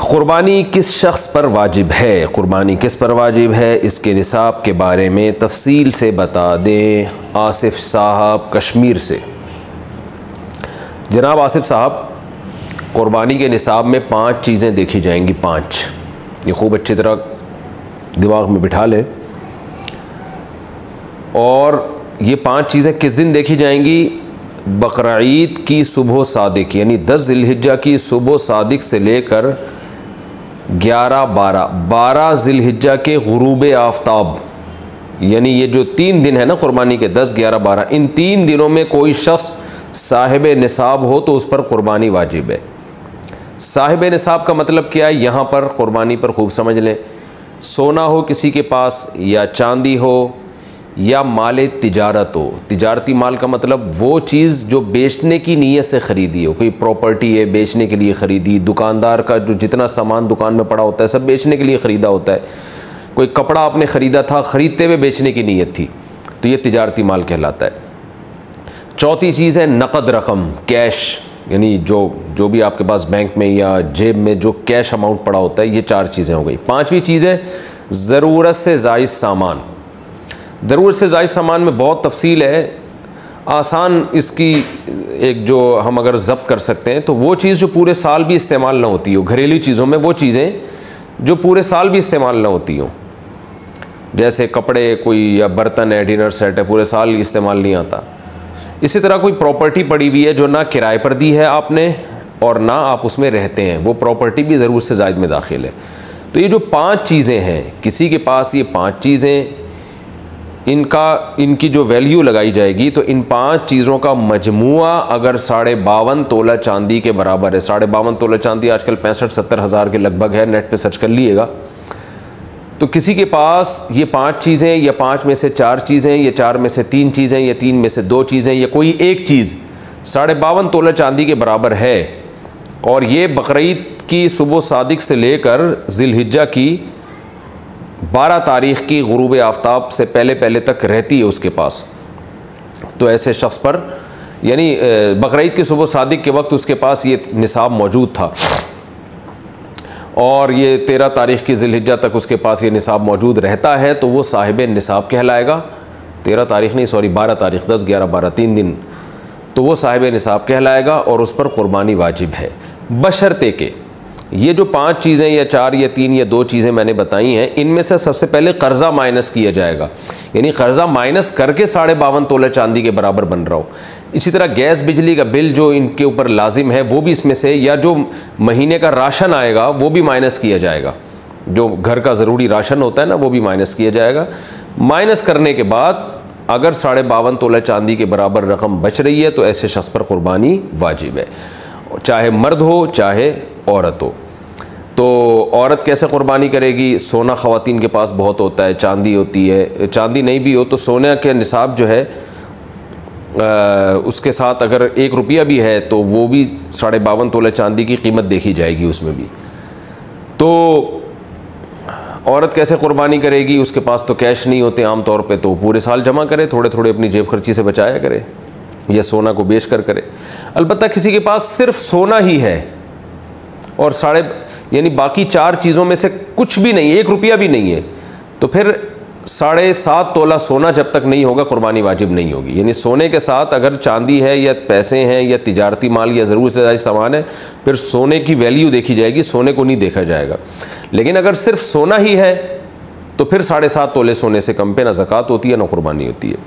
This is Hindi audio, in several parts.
क़ुरबानी किस शख्स पर वाजिब है? क़ुरबानी किस पर वाजिब है, इसके निसाब के बारे में तफसील से बता दें। आसिफ साहब कश्मीर से। जनाब आसिफ साहब, क़ुरबानी के निसाब में 5 चीज़ें देखी जाएंगी। 5, ये खूब अच्छी तरह दिमाग में बिठा लें। और ये 5 चीज़ें किस दिन देखी जाएंगी? बकरा ईद की सुबह सादिक यानी 10 ज़िलहिज्जा की सुबह सादिक से लेकर 11-12 ज़िलहिज्जा के गुरूब आफ्ताब, यानी ये जो 3 दिन है ना क़ुरबानी के, 10, 11, 12, इन 3 दिनों में कोई शख्स साहिब निसाब हो तो उस पर क़ुरबानी वाजिब है। साहिब निसाब का मतलब क्या है? यहाँ पर क़ुरबानी पर खूब समझ लें। सोना हो किसी के पास, या चांदी हो, या माल तिजारत हो। तिजारती माल का मतलब वो चीज़ जो बेचने की नीयत से ख़रीदी हो। कोई प्रॉपर्टी है बेचने के लिए ख़रीदी, दुकानदार का जो जितना सामान दुकान में पड़ा होता है सब बेचने के लिए ख़रीदा होता है। कोई कपड़ा आपने ख़रीदा था, ख़रीदते हुए बेचने की नीयत थी, तो ये तिजारती माल कहलाता है। चौथी चीज़ है नक़द रकम, कैश, यानी जो भी आपके पास बैंक में या जेब में जो कैश अमाउंट पड़ा होता है। ये 4 चीज़ें हो गई। 5वीं चीज़ है ज़रूरत से ज़ायद सामान। ज़रूरत से ज़ायद सामान में बहुत तफसील है। आसान इसकी एक जो हम अगर ज़ब्त कर सकते हैं तो वो चीज़ जो पूरे साल भी इस्तेमाल ना होती हो। घरेलू चीज़ों में वो चीज़ें जो पूरे साल भी इस्तेमाल ना होती हो, जैसे कपड़े कोई, या बर्तन है, डिनर सेट है, पूरे साल इस्तेमाल नहीं आता। इसी तरह कोई प्रॉपर्टी पड़ी हुई है जो ना किराए पर दी है आपने और ना आप उसमें रहते हैं, वो प्रॉपर्टी भी ज़रूरत से ज़ायद में दाखिल है। तो ये जो 5 चीज़ें हैं, किसी के पास ये 5 चीज़ें, इनकी जो वैल्यू लगाई जाएगी तो इन 5 चीज़ों का मजमुआ अगर 52.5 तोला चांदी के बराबर है। 52.5 तोला चांदी आजकल 65-70 हज़ार के लगभग है, नेट पे सर्च कर लीजिएगा। तो किसी के पास ये 5 चीज़ें, या 5 में से 4 चीज़ें, या 4 में से 3 चीज़ें, या 3 में से 2 चीज़ें, या कोई एक चीज़ 52.5 तोला चांदी के बराबर है, और ये बकरा ईद की सुबह सादिक से लेकर ज़िलहिज्जा की 12 तारीख़ की गुरूब आफ्ताब से पहले तक रहती है उसके पास, तो ऐसे शख्स पर, यानी बकरा ईद की सुबह सादिक के वक्त उसके पास ये निसाब मौजूद था और ये 13 तारीख़ की ज़िलहिज्जा तक उसके पास ये निसाब मौजूद रहता है, तो वो साहिब निसाब कहलाएगा। 13 तारीख़ नहीं, सॉरी 12 तारीख़, 10, 11, 12, 3 दिन, तो वो साहिब निसाब कहलाएगा और उस पर क़ुरबानी वाजिब है। बशर्ते के ये जो 5 चीज़ें, या 4 या 3 या 2 चीज़ें मैंने बताई हैं, इनमें से सबसे पहले कर्ज़ा माइनस किया जाएगा, यानी कर्ज़ा माइनस करके 52.5 तोला चांदी के बराबर बन रहा हो। इसी तरह गैस बिजली का बिल जो इनके ऊपर लाजिम है वो भी इसमें से, या जो महीने का राशन आएगा वो भी माइनस किया जाएगा। जो घर का ज़रूरी राशन होता है ना, वो भी माइनस किया जाएगा। माइनस करने के बाद अगर 52.5 तोला चांदी के बराबर रकम बच रही है तो ऐसे शख्स पर क़ुरबानी वाजिब है, चाहे मर्द हो चाहे औरत हो। तो औरत कैसे क़ुरबानी करेगी? सोना ख़वातीन के पास बहुत होता है, चांदी होती है, चांदी नहीं भी हो तो सोने के निसाब जो है उसके साथ अगर 1 रुपया भी है तो वो भी 52.5 तोला चांदी की कीमत देखी जाएगी उसमें भी। तो औरत कैसे क़ुरबानी करेगी? उसके पास तो कैश नहीं होते आम तौर पे, तो पूरे साल जमा करे, थोड़े थोड़े अपनी जेब खर्ची से बचाया करे, या सोना को बेच कर करे। अलबत्ता किसी के पास सिर्फ सोना ही है और यानी बाकी 4 चीज़ों में से कुछ भी नहीं, 1 रुपया भी नहीं है, तो फिर 7.5 तोला सोना जब तक नहीं होगा क़ुरबानी वाजिब नहीं होगी। यानी सोने के साथ अगर चांदी है, या पैसे हैं, या तिजारती माल, या ज़रूर से ज़्यादा सामान है, फिर सोने की वैल्यू देखी जाएगी, सोने को नहीं देखा जाएगा। लेकिन अगर सिर्फ सोना ही है तो फिर 7.5 तोले सोने से कम पे ना ज़कात होती है ना क़ुरबानी होती है।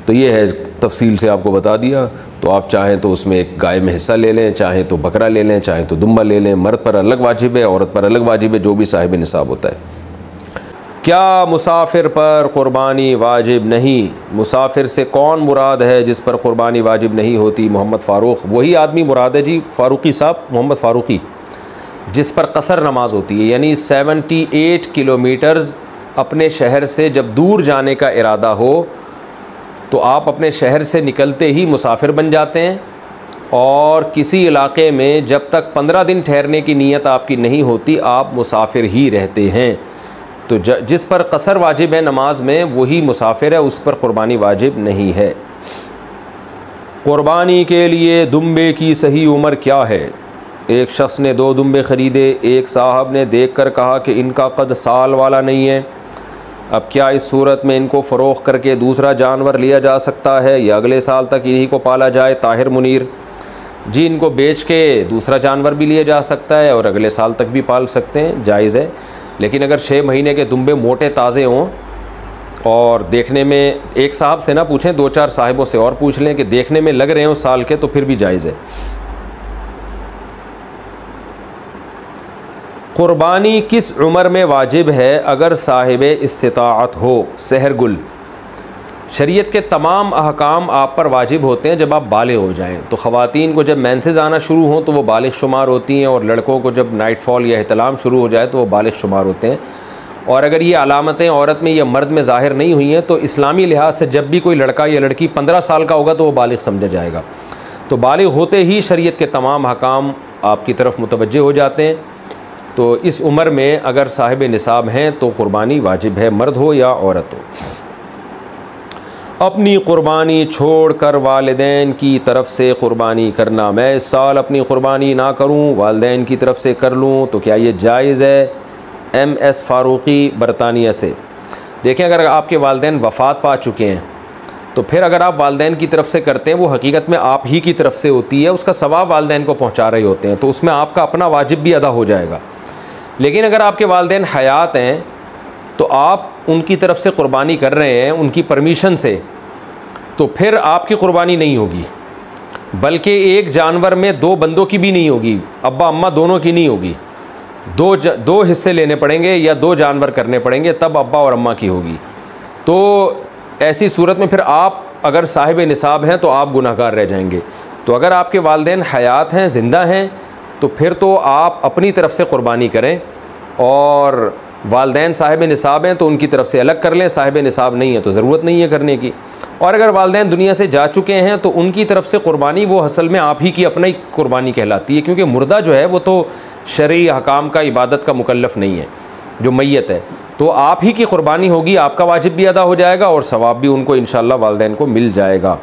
तो ये है, तफसील से आपको बता दिया। तो आप चाहें तो उसमें एक गाय में हिस्सा ले लें, चाहें तो बकरा ले लें, चाहें तो दुम्बा ले लें। मर्द पर अलग वाजिब है, औरत पर अलग वाजिब है, जो भी साहिब निसाब होता है। क्या मुसाफिर पर क़ुरबानी वाजिब नहीं? मुसाफिर से कौन मुराद है जिस पर क़ुरबानी वाजिब नहीं होती? मोहम्मद फ़ारूक, वही आदमी मुराद है जी, फ़ारूकी साहब, मोहम्मद फ़ारूकी, जिस पर कसर नमाज होती है। यानी 78 किलोमीटर्स अपने शहर से जब दूर जाने का इरादा हो तो आप अपने शहर से निकलते ही मुसाफिर बन जाते हैं, और किसी इलाके में जब तक 15 दिन ठहरने की नीयत आपकी नहीं होती आप मुसाफिर ही रहते हैं। तो जिस पर कसर वाजिब है नमाज में वही मुसाफिर है, उस पर क़ुरबानी वाजिब नहीं है। क़ुरबानी के लिए दुम्बे की सही उम्र क्या है? एक शख्स ने 2 दुम्बे ख़रीदे। एक साहब ने देखकर कहा कि इनका कद साल वाला नहीं है। अब क्या इस सूरत में इनको फ़रोख्त करके दूसरा जानवर लिया जा सकता है या अगले साल तक इन्हीं को पाला जाए? ताहिर मुनीर जी, इनको बेच के दूसरा जानवर भी लिया जा सकता है और अगले साल तक भी पाल सकते हैं, जायज़ है। लेकिन अगर 6 महीने के दुम्बे मोटे ताज़े हों और देखने में, एक साहब से ना पूछें, 2-4 साहिबों से और पूछ लें कि देखने में लग रहे हों साल के, तो फिर भी जायज़ है। क़ुरबानी किस उम्र में वाजिब है अगर साहिब इस्तिताअत हो? सहर गुल, शरीयत के तमाम अहकाम आप पर वाजिब होते हैं जब आप बालिग हो जाएं। तो ख़वातीन को जब मेंसेस आना शुरू हों तो वो बालिग शुमार होती हैं, और लड़कों को जब नाइटफॉल या इहतिलाम शुरू हो जाए तो वो बालिग शुमार होते हैं। और अगर ये अलामतें औरत में या मर्द में ज़ाहिर नहीं हुई हैं तो इस्लामी लिहाज से जब भी कोई लड़का या लड़की 15 साल का होगा तो वो बालिग समझा जाएगा। तो बालिग होते ही शरीयत के तमाम अहकाम आपकी तरफ मुतवज्जे हो जाते हैं। तो इस उम्र में अगर साहिब निसाब हैं तो क़ुरबानी वाजिब है, मर्द हो या औरत हो। अपनी क़ुरबानी छोड़ कर वालिदैन की तरफ से क़ुरबानी करना, मैं इस साल अपनी क़ुरबानी ना करूं, वालिदैन की तरफ से कर लूं, तो क्या ये जायज़ है? MS फ़ारूक़ी बरतानिया से। देखें, अगर आपके वालिदैन वफ़ात पा चुके हैं तो फिर अगर आप वालिदैन की तरफ से करते हैं, वो हकीकत में आप ही की तरफ से होती है, उसका सवाब वालिदैन को पहुँचा रहे होते हैं, तो उसमें आपका अपना वाजिब भी अदा हो जाएगा। लेकिन अगर आपके वालिदैन हयात हैं तो आप उनकी तरफ से क़ुरबानी कर रहे हैं उनकी परमिशन से, तो फिर आपकी क़ुरबानी नहीं होगी, बल्कि एक जानवर में 2 बंदों की भी नहीं होगी, अब्बा अम्मा दोनों की नहीं होगी। 2 हिस्से लेने पड़ेंगे या 2 जानवर करने पड़ेंगे, तब अब्बा और अम्मा की होगी। तो ऐसी सूरत में फिर आप अगर साहिब निसाब हैं तो आप गुनहगार रह जाएंगे। तो अगर आपके वालिदैन हयात हैं, ज़िंदा हैं, तो फिर तो आप अपनी तरफ से क़ुरबानी करें, और वालिदैन साहिब निसाब हैं तो उनकी तरफ से अलग कर लें, साहिब निसाब नहीं है तो ज़रूरत नहीं है करने की। और अगर वालिदैन दुनिया से जा चुके हैं तो उनकी तरफ से क़ुरबानी वो असल में आप ही की अपनी क़ुरबानी कहलाती है, क्योंकि मुर्दा जो है वो तो शरई अहकाम का, इबादत का मुकल्लफ़ नहीं है, जो मैयत है। तो आप ही की क़ुरबानी होगी, आपका वाजिब भी अदा हो जाएगा और सवाब भी उनको इंशाअल्लाह वालिदैन को मिल जाएगा।